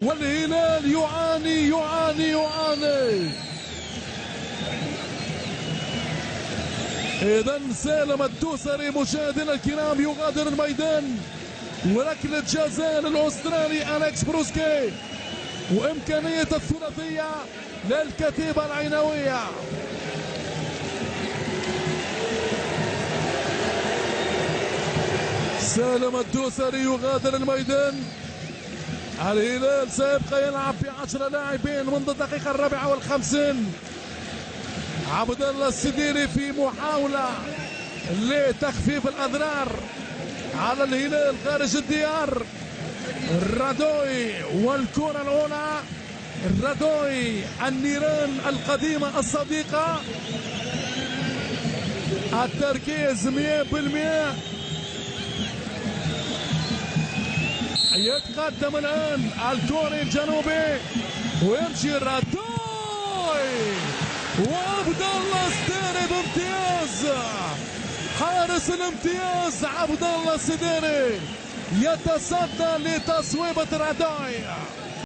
والهلال يعاني. إذا سالم الدوسري مشاهدينا الكرام يغادر الميدان، وركلة جزاء الأسترالي أليكس بروسكي، وإمكانية الثلاثية للكتيبة العينوية. سالم الدوسري يغادر الميدان. الهلال سيبقى يلعب ب10 لاعبين منذ الدقيقة 54. عبد الله السديري في محاولة لتخفيف الأضرار على الهلال خارج الديار. الرادوي والكرة الأولى، الرادوي النيران القديمة الصديقة، التركيز 100%. يتقدم الآن الكوري الجنوبي ويمشي الرادوي، وعبد الله السديري بامتياز. حارس الامتياز عبد الله السديري يتصدى لتصويبة الرادوي.